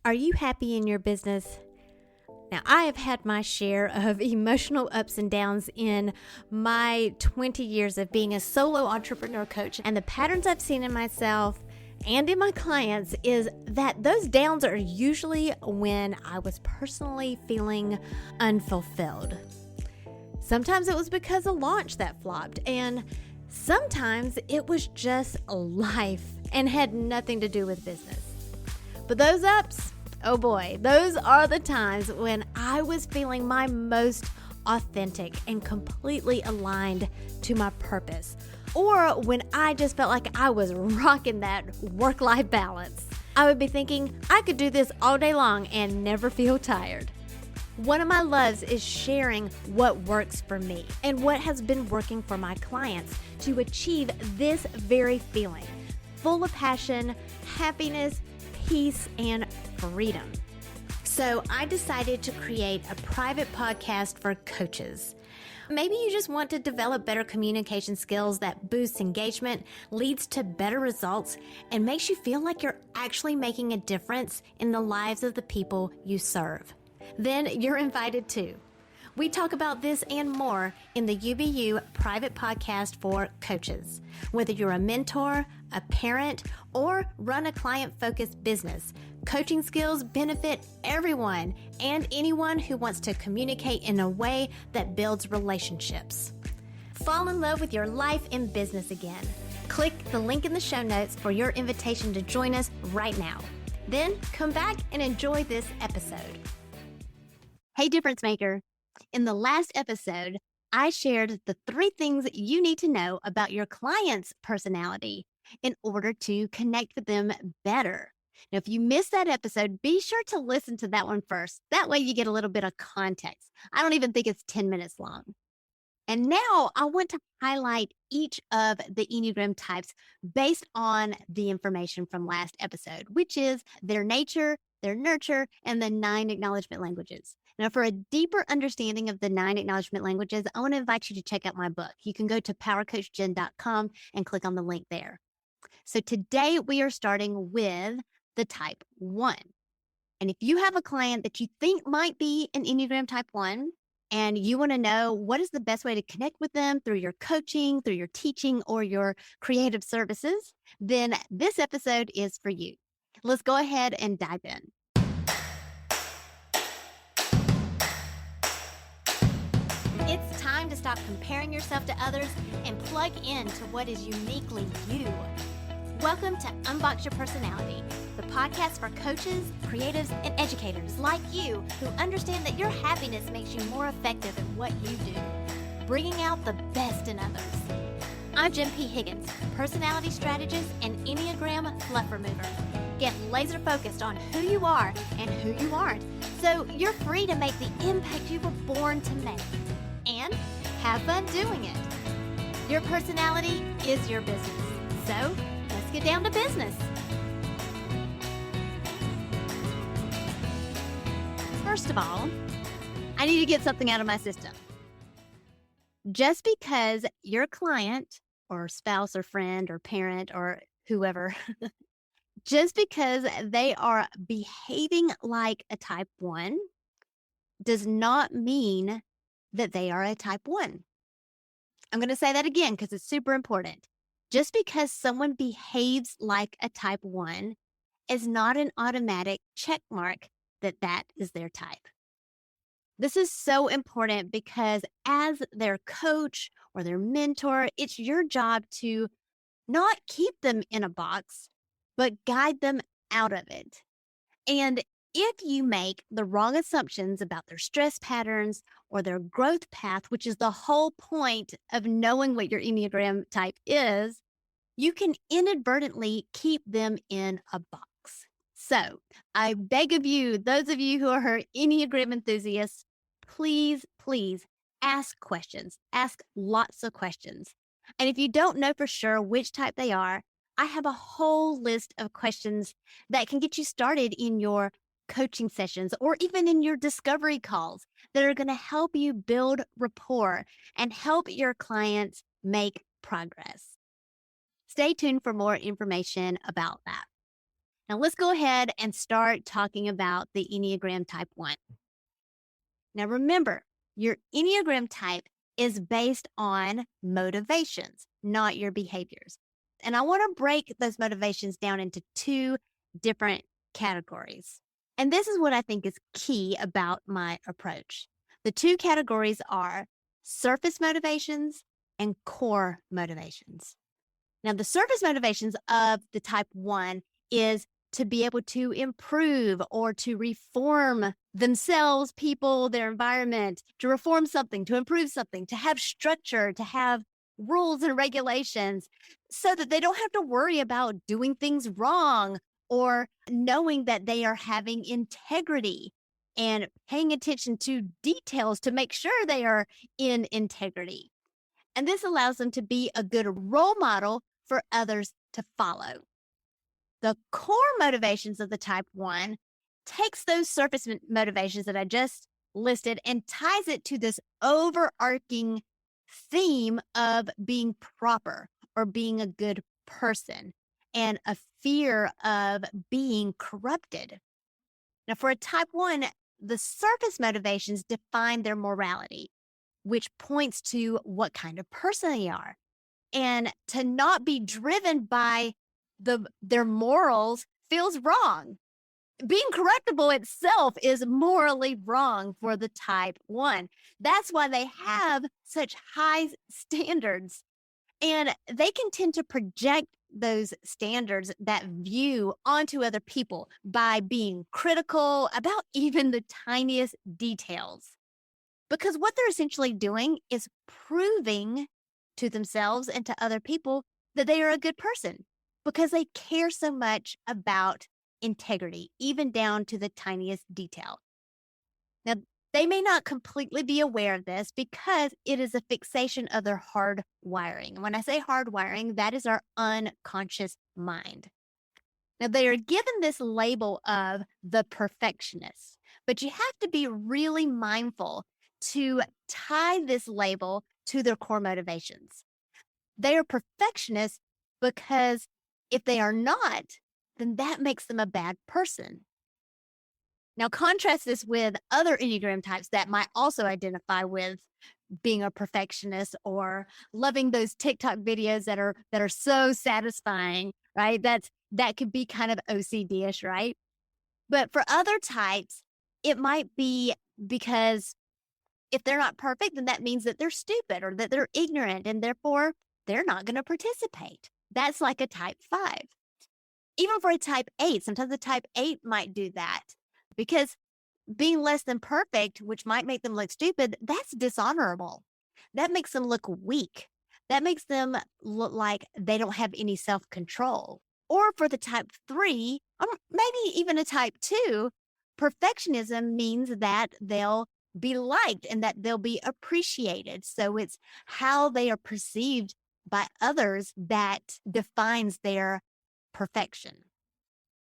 Are you happy in your business? Now, I have had my share of emotional ups and downs in my 20 years of being a solo entrepreneur coach. And the patterns I've seen in myself and in my clients is that those downs are usually when I was personally feeling unfulfilled. Sometimes it was because a launch that flopped, and sometimes it was just life and had nothing to do with business. But those ups, oh boy, those are the times when I was feeling my most authentic and completely aligned to my purpose, or when I just felt like I was rocking that work-life balance. I would be thinking I could do this all day long and never feel tired. One of my loves is sharing what works for me and what has been working for my clients to achieve this very feeling, full of passion, happiness, peace, and freedom. So I decided to create a private podcast for coaches. Maybe you just want to develop better communication skills that boosts engagement, leads to better results, and makes you feel like you're actually making a difference in the lives of the people you serve. Then you're invited too. We talk about this and more in the UBU private podcast for coaches. Whether you're a mentor, a parent, or run a client-focused business, coaching skills benefit everyone and anyone who wants to communicate in a way that builds relationships. Fall in love with your life and business again. Click the link in the show notes for your invitation to join us right now. Then come back and enjoy this episode. Hey, Difference Maker. In the last episode, I shared the 3 things you need to know about your client's personality in order to connect with them better. Now, if you missed that episode, be sure to listen to that one first. That way you get a little bit of context. I don't even think it's 10 minutes long. And now I want to highlight each of the Enneagram types based on the information from last episode, which is their nature, their nurture, and the 9 acknowledgement languages. Now, for a deeper understanding of the 9 acknowledgement languages, I want to invite you to check out my book. You can go to powercoachjen.com and click on the link there. So today we are starting with the type 1. And if you have a client that you think might be an Enneagram type 1, and you want to know what is the best way to connect with them through your coaching, through your teaching, or your creative services, then this episode is for you. Let's go ahead and dive in. It's time to stop comparing yourself to others and plug into what is uniquely you. Welcome to Unbox Your Personality, the podcast for coaches, creatives, and educators like you who understand that your happiness makes you more effective in what you do, bringing out the best in others. I'm Jen P. Higgins, personality strategist and Enneagram fluff remover. Get laser focused on who you are and who you aren't, so you're free to make the impact you were born to make. And have fun doing it. Your personality is your business. So let's get down to business. First of all, I need to get something out of my system. Just because your client or spouse or friend or parent or whoever, just because they are behaving like a type 1 does not mean that they are a type 1. I'm going to say that again because it's super important. Just because someone behaves like a type 1 is not an automatic check mark that that is their type. This is so important because as their coach or their mentor, it's your job to not keep them in a box, but guide them out of it. And if you make the wrong assumptions about their stress patterns or their growth path, which is the whole point of knowing what your Enneagram type is, you can inadvertently keep them in a box. So I beg of you, those of you who are Enneagram enthusiasts, please ask questions. Ask lots of questions. And if you don't know for sure which type they are, I have a whole list of questions that can get you started in your coaching sessions or even in your discovery calls that are going to help you build rapport and help your clients make progress. Stay tuned for more information about that. Now, let's go ahead and start talking about the Enneagram Type 1. Now, remember, your Enneagram type is based on motivations, not your behaviors. And I want to break those motivations down into two different categories. And this is what I think is key about my approach. The two categories are surface motivations and core motivations. Now, the surface motivations of the type 1 is to be able to improve or to reform themselves, people, their environment, to reform something, to improve something, to have structure, to have rules and regulations so that they don't have to worry about doing things wrong or knowing that they are having integrity and paying attention to details to make sure they are in integrity. And this allows them to be a good role model for others to follow. The core motivations of the type 1 takes those surface motivations that I just listed and ties it to this overarching theme of being proper or being a good person and a fear of being corrupted. Now, for a type 1, the surface motivations define their morality, which points to what kind of person they are. And to not be driven by their morals feels wrong. Being corruptible itself is morally wrong for the type 1. That's why they have such high standards. And they can tend to project those standards, that view, onto other people by being critical about even the tiniest details. Because what they're essentially doing is proving to themselves and to other people that they are a good person because they care so much about integrity, even down to the tiniest detail. Now, they may not completely be aware of this because it is a fixation of their hard wiring. And when I say hard wiring, that is our unconscious mind. Now, they are given this label of the perfectionist, but you have to be really mindful to tie this label to their core motivations. They are perfectionists because if they are not, then that makes them a bad person. Now, contrast this with other Enneagram types that might also identify with being a perfectionist or loving those TikTok videos that are so satisfying, right? That could be kind of OCD-ish, right? But for other types, it might be because if they're not perfect, then that means that they're stupid or that they're ignorant and therefore they're not going to participate. That's like a type 5. Even for a type 8, sometimes a type 8 might do that because being less than perfect, which might make them look stupid, that's dishonorable. That makes them look weak. That makes them look like they don't have any self-control. Or for the type 3, or maybe even a type 2, perfectionism means that they'll be liked and that they'll be appreciated. So it's how they are perceived by others that defines their perfection.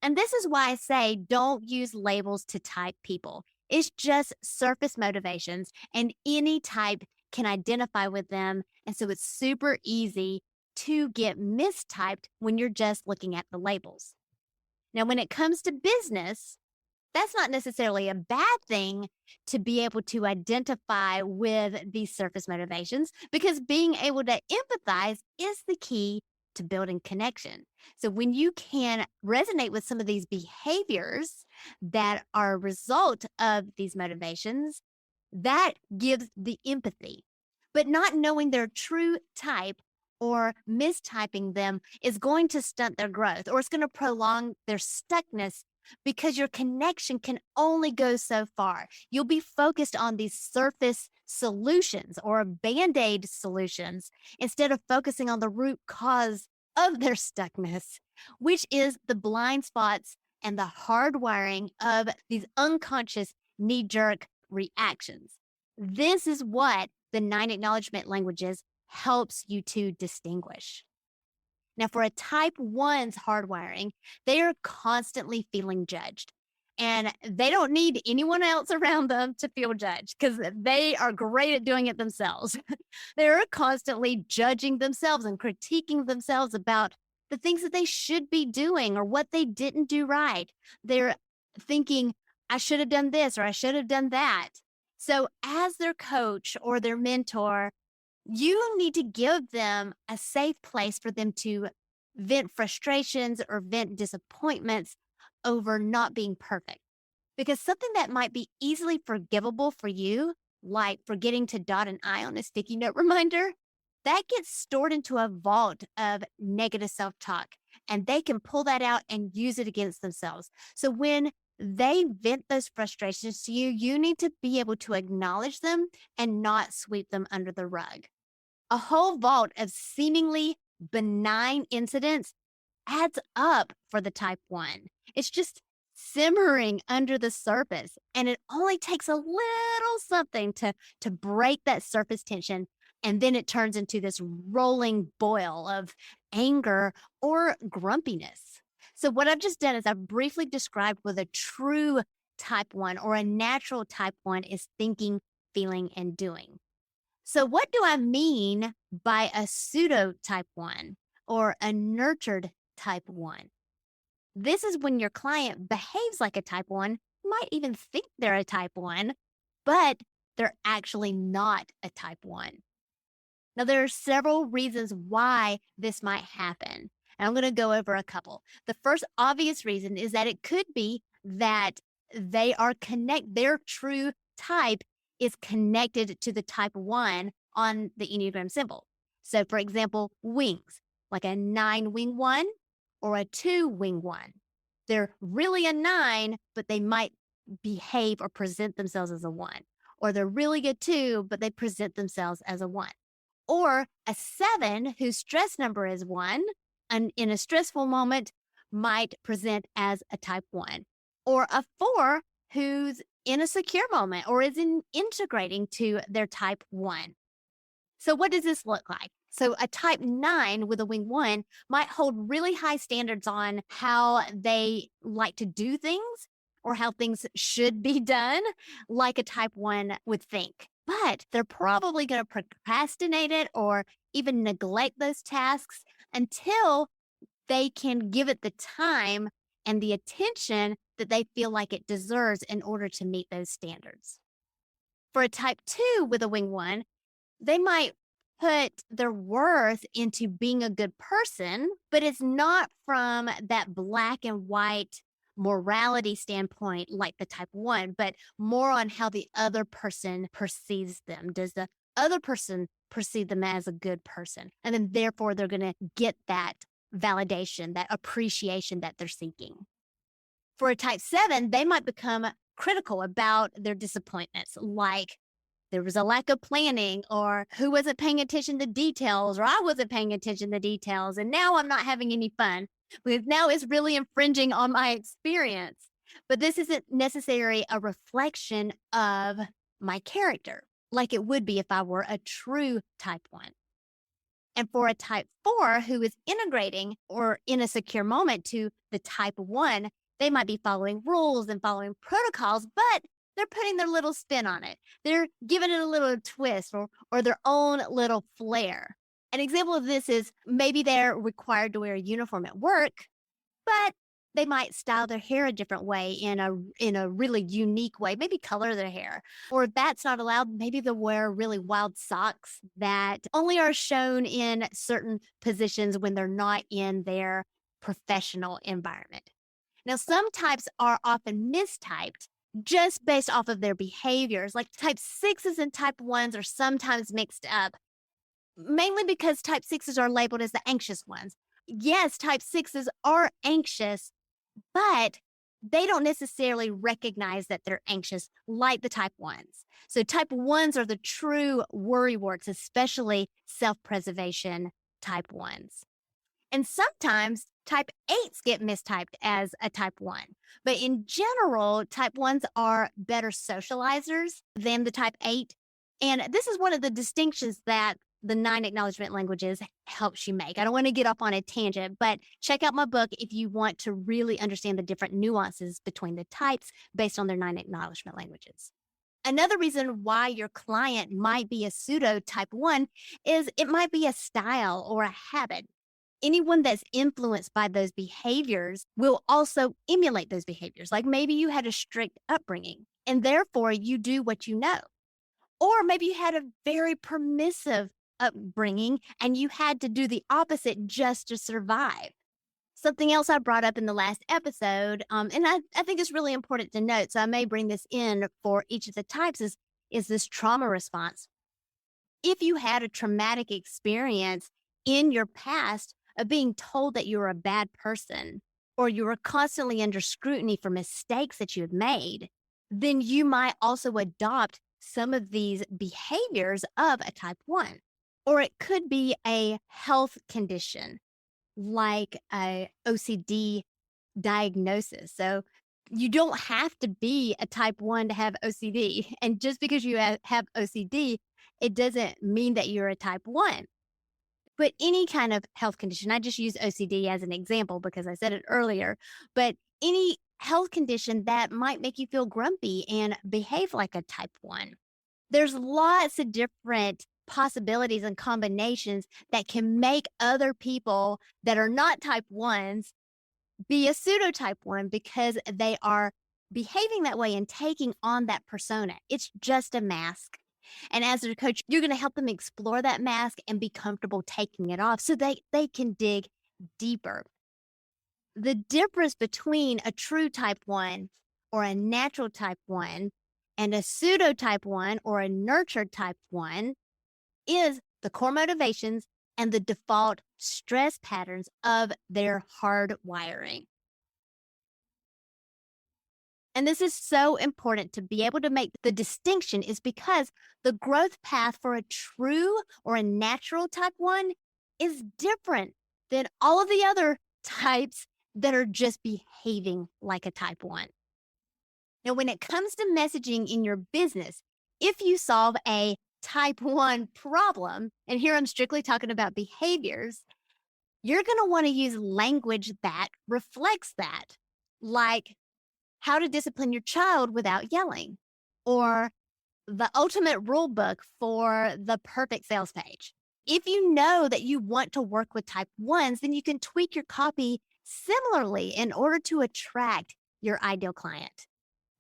And this is why I say don't use labels to type people. It's just surface motivations, and any type can identify with them. And so it's super easy to get mistyped when you're just looking at the labels. Now, when it comes to business, that's not necessarily a bad thing to be able to identify with these surface motivations because being able to empathize is the key to building connection. So when you can resonate with some of these behaviors that are a result of these motivations, that gives the empathy. But not knowing their true type or mistyping them is going to stunt their growth, or it's going to prolong their stuckness because your connection can only go so far. You'll be focused on these surface solutions or band-aid solutions instead of focusing on the root cause of their stuckness, which is the blind spots and the hardwiring of these unconscious knee-jerk reactions. This is what the 9 acknowledgement languages helps you to distinguish. Now, for a type 1's hardwiring, they are constantly feeling judged. And they don't need anyone else around them to feel judged because they are great at doing it themselves. They're constantly judging themselves and critiquing themselves about the things that they should be doing or what they didn't do right. They're thinking, I should have done this or I should have done that. So, as their coach or their mentor, you need to give them a safe place for them to vent frustrations or vent disappointments over not being perfect. Because something that might be easily forgivable for you, like forgetting to dot an I on a sticky note reminder, that gets stored into a vault of negative self talk. And they can pull that out and use it against themselves. So when they vent those frustrations to you, you need to be able to acknowledge them and not sweep them under the rug. A whole vault of seemingly benign incidents adds up for the type 1. It's just simmering under the surface, and it only takes a little something to break that surface tension, and then it turns into this rolling boil of anger or grumpiness. So what I've just done is I've briefly described what a true type 1 or a natural type 1 is thinking, feeling, and doing. So, what do I mean by a pseudo type 1 or a nurtured type 1? This is when your client behaves like a type 1, might even think they're a type 1, but they're actually not a type 1. Now, there are several reasons why this might happen. And I'm going to go over a couple. The first obvious reason is that it could be that their true type is connected to the type 1 on the Enneagram symbol. So, for example, wings, like a 9 wing 1 or a 2 wing 1. They're really a 9, but they might behave or present themselves as a 1. Or they're really a 2, but they present themselves as a 1. Or a 7 whose stress number is 1 and in a stressful moment might present as a type 1. Or a 4 who's in a secure moment or is integrating to their type 1. So, what does this look like? So, a type 9 with a wing 1 might hold really high standards on how they like to do things or how things should be done, like a type 1 would think. But they're probably going to procrastinate it or even neglect those tasks until they can give it the time and the attention that they feel like it deserves in order to meet those standards. For a type 2 with a wing 1, they might put their worth into being a good person, but it's not from that black and white morality standpoint like the type 1, but more on how the other person perceives them. Does the other person perceive them as a good person? And then therefore they're going to get that validation, that appreciation that they're seeking. For a type 7, they might become critical about their disappointments, like there was a lack of planning, or who wasn't paying attention to details, or I wasn't paying attention to details, and now I'm not having any fun because now it's really infringing on my experience. But this isn't necessarily a reflection of my character like it would be if I were a true type 1. And for a type 4 who is integrating or in a secure moment to the type 1, they might be following rules and following protocols, but they're putting their little spin on it. They're giving it a little twist or their own little flair. An example of this is maybe they're required to wear a uniform at work, but they might style their hair a different way in a really unique way, maybe color their hair. Or if that's not allowed, maybe they'll wear really wild socks that only are shown in certain positions when they're not in their professional environment. Now, some types are often mistyped just based off of their behaviors. Like type 6s and type 1s are sometimes mixed up, mainly because type 6s are labeled as the anxious ones. Yes, type 6s are anxious, but they don't necessarily recognize that they're anxious like the type 1s. So type 1s are the true worrywarts, especially self-preservation type 1s. And sometimes type 8s get mistyped as a type 1. But in general, type 1s are better socializers than the type 8. And this is one of the distinctions that the 9 acknowledgement languages helps you make. I don't want to get off on a tangent, but check out my book if you want to really understand the different nuances between the types based on their 9 acknowledgement languages. Another reason why your client might be a pseudo type 1 is it might be a style or a habit. anyone that's influenced by those behaviors will also emulate those behaviors. Like maybe you had a strict upbringing and therefore you do what you know. Or maybe you had a very permissive upbringing and you had to do the opposite just to survive. Something else I brought up in the last episode, and I think it's really important to note, so I may bring this in for each of the types, is this trauma response. If you had a traumatic experience in your past of being told that you were a bad person, or you were constantly under scrutiny for mistakes that you had made, then you might also adopt some of these behaviors of a type 1. Or it could be a health condition like a OCD diagnosis. So you don't have to be a type 1 to have OCD. And just because you have OCD, it doesn't mean that you're a type 1. But any kind of health condition, I just use OCD as an example because I said it earlier, but any health condition that might make you feel grumpy and behave like a type 1. There's lots of different possibilities and combinations that can make other people that are not type 1s be a pseudo type 1 because they are behaving that way and taking on that persona. It's just a mask. And as a coach, you're going to help them explore that mask and be comfortable taking it off so they can dig deeper. The difference between a true type 1 or a natural type 1 and a pseudo type 1 or a nurtured type 1 is the core motivations and the default stress patterns of their hard wiring. And this is so important to be able to make the distinction is because the growth path for a true or a natural type 1 is different than all of the other types that are just behaving like a type 1. Now, when it comes to messaging in your business, if you solve a type 1 problem, and here I'm strictly talking about behaviors, you're going to want to use language that reflects that, like how to discipline your child without yelling, or the ultimate rule book for the perfect sales page. If you know that you want to work with type 1s, then you can tweak your copy similarly in order to attract your ideal client.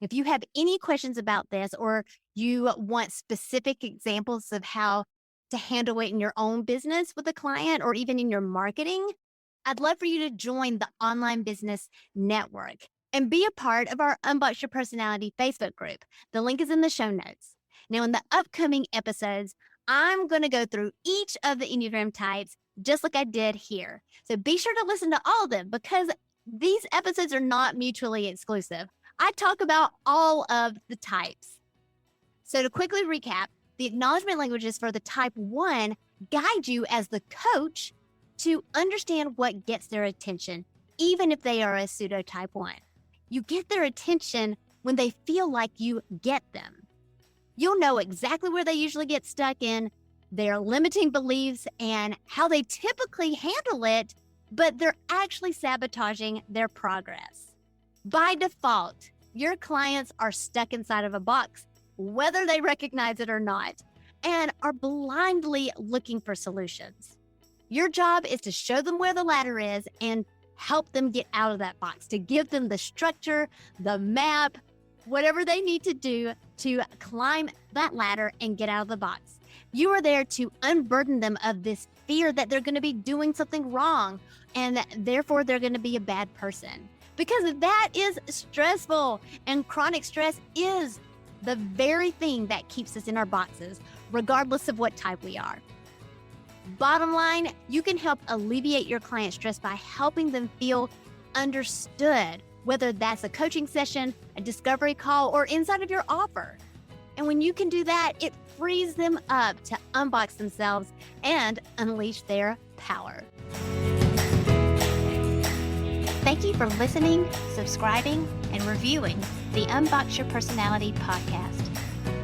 If you have any questions about this, or you want specific examples of how to handle it in your own business with a client or even in your marketing, I'd love for you to join the Online Business Network and be a part of our Unbox Your Personality Facebook group. The link is in the show notes. Now, in the upcoming episodes, I'm going to go through each of the Enneagram types just like I did here. So be sure to listen to all of them because these episodes are not mutually exclusive. I talk about all of the types. So to quickly recap, the acknowledgement languages for the type 1 guide you as the coach to understand what gets their attention, even if they are a pseudo type 1. You get their attention when they feel like you get them. You'll know exactly where they usually get stuck in, their limiting beliefs, and how they typically handle it, but they're actually sabotaging their progress. By default, your clients are stuck inside of a box, whether they recognize it or not, and are blindly looking for solutions. Your job is to show them where the ladder is and help them get out of that box, to give them the structure, the map, whatever they need to do to climb that ladder and get out of the box. You are there to unburden them of this fear that they're going to be doing something wrong and that therefore they're going to be a bad person. Because that is stressful, and chronic stress is the very thing that keeps us in our boxes, regardless of what type we are. Bottom line, you can help alleviate your client stress by helping them feel understood, whether that's a coaching session, a discovery call, or inside of your offer. And when you can do that, it frees them up to unbox themselves and unleash their power. Thank you for listening, subscribing, and reviewing the Unbox Your Personality podcast.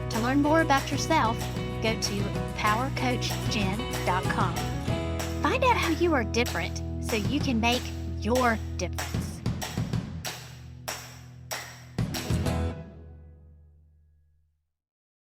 To learn more about yourself, go to powercoachjen.com. Find out how you are different so you can make your difference.